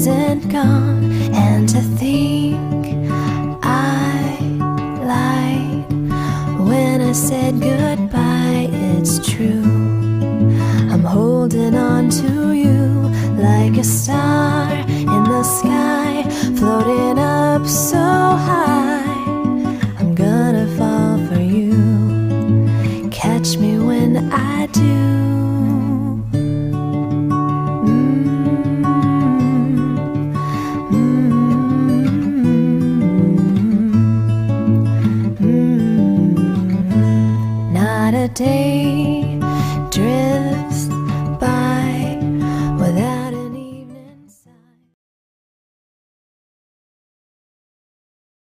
isn't gone, and to think I lied when I said goodbye. It's true, I'm holding on to you like a star in the sky, floating up so high. I'm gonna fall for you, catch me when I do. Not a day